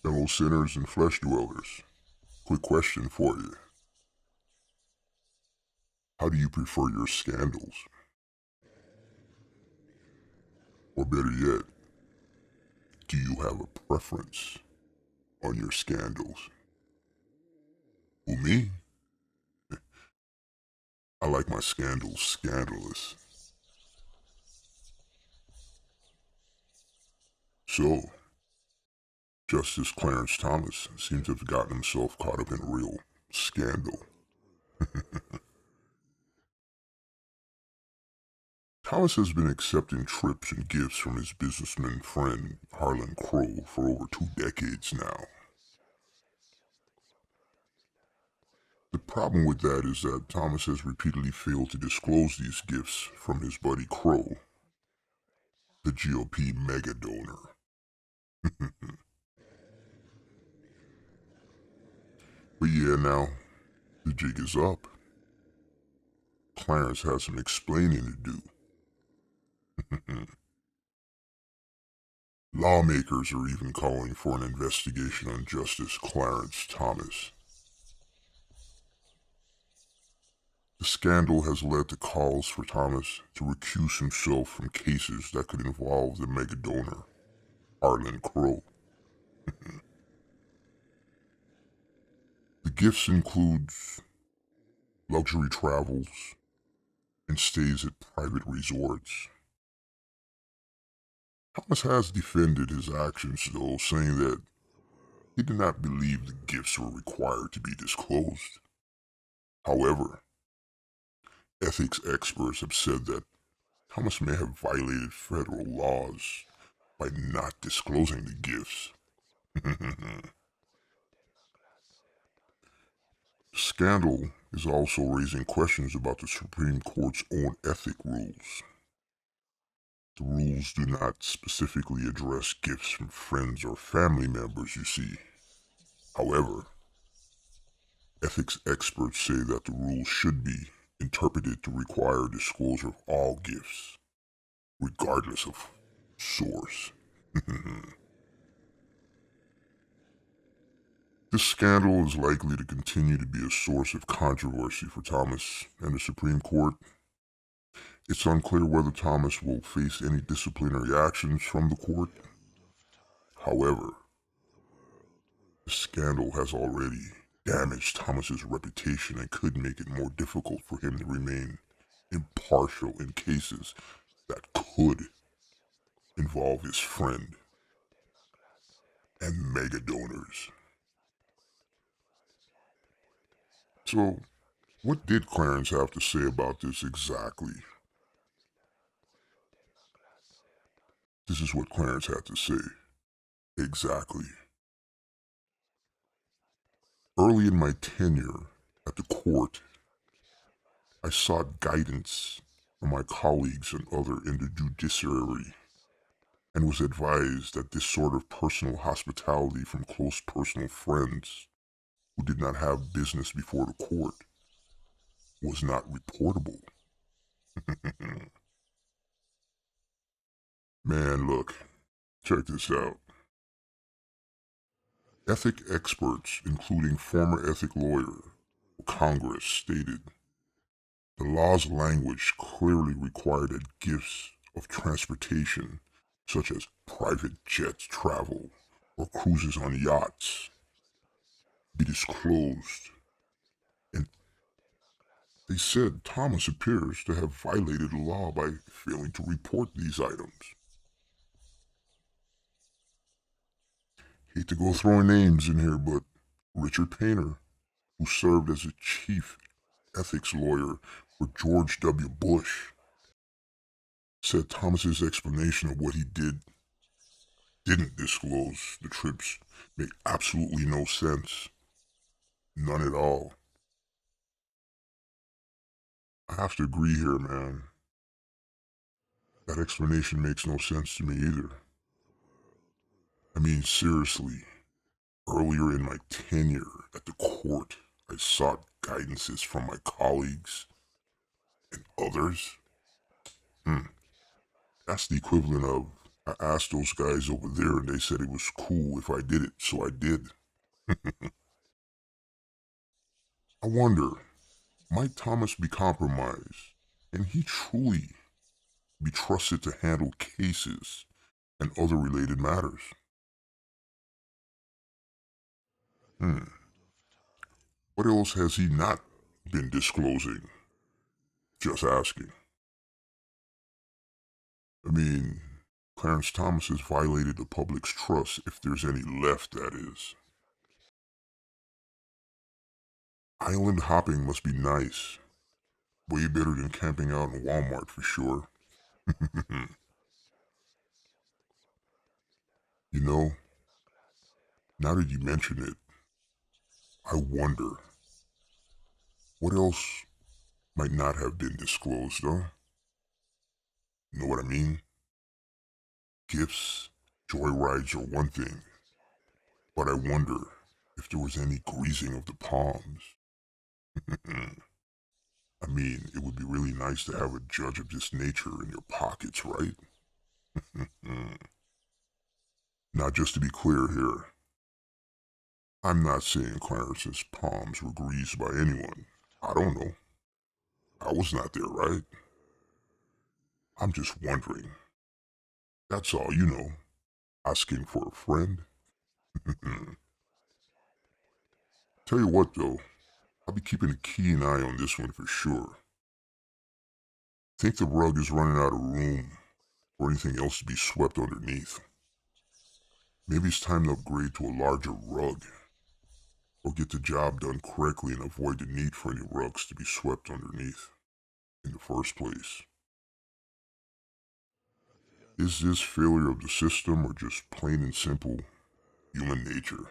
Fellow sinners and flesh dwellers, quick question for you. How do you prefer your scandals? Or better yet, do you have a preference on your scandals? Well, me? I like my scandals scandalous. So, Justice Clarence Thomas seems to have gotten himself caught up in a real scandal. Thomas has been accepting trips and gifts from his businessman friend Harlan Crow for over 2 decades now. The problem with that is that Thomas has repeatedly failed to disclose these gifts from his buddy Crow, the GOP mega donor. But yeah, now the jig is up. Clarence has some explaining to do. Lawmakers are even calling for an investigation on Justice Clarence Thomas. The scandal has led to calls for Thomas to recuse himself from cases that could involve the mega donor, Harlan Crow. The gifts include luxury travels and stays at private resorts. Thomas has defended his actions, though, saying that he did not believe the gifts were required to be disclosed. However, ethics experts have said that Thomas may have violated federal laws by not disclosing the gifts. The scandal is also raising questions about the Supreme Court's own ethic rules. The rules do not specifically address gifts from friends or family members, you see. However, ethics experts say that the rules should be interpreted to require disclosure of all gifts, regardless of source. This scandal is likely to continue to be a source of controversy for Thomas and the Supreme Court. It's unclear whether Thomas will face any disciplinary actions from the court. However, the scandal has already damaged Thomas's reputation and could make it more difficult for him to remain impartial in cases that could involve his friend and mega donors. So, what did Clarence have to say about this exactly? This is what Clarence had to say. Exactly. Early in my tenure at the court, I sought guidance from my colleagues and other in the judiciary, and was advised that this sort of personal hospitality from close personal friends who did not have business before the court was not reportable. Man, look, check this out. Ethic experts, including former ethic lawyer for Congress, stated the law's language clearly required that gifts of transportation, such as private jet travel or cruises on yachts, be disclosed. And they said Thomas appears to have violated the law by failing to report these items. Hate to go throwing names in here, but Richard Painter, who served as a chief ethics lawyer for George W. Bush, said Thomas's explanation of what he didn't disclose the trips made absolutely no sense. None at all. I have to agree here, man. That explanation makes no sense to me either. I mean, seriously, earlier in my tenure at the court, I sought guidances from my colleagues and others. That's the equivalent of I asked those guys over there and they said it was cool if I did it, so I did. I wonder, might Thomas be compromised? Can he truly be trusted to handle cases and other related matters? Hmm. What else has he not been disclosing? Just asking. I mean, Clarence Thomas has violated the public's trust, if there's any left, that is. Island hopping must be nice. Way better than camping out in Walmart for sure. You know, now that you mention it, I wonder what else might not have been disclosed, huh? You know what I mean? Gifts, joyrides are one thing, but I wonder if there was any greasing of the palms. I mean, it would be really nice to have a judge of this nature in your pockets, right? Now, just to be clear here, I'm not saying Clarence's palms were greased by anyone. I don't know. I was not there, right? I'm just wondering. That's all, asking for a friend. Tell you what, though, I'll be keeping a keen eye on this one for sure. Think the rug is running out of room for anything else to be swept underneath. Maybe it's time to upgrade to a larger rug, or get the job done correctly and avoid the need for any rugs to be swept underneath in the first place. Is this failure of the system or just plain and simple human nature?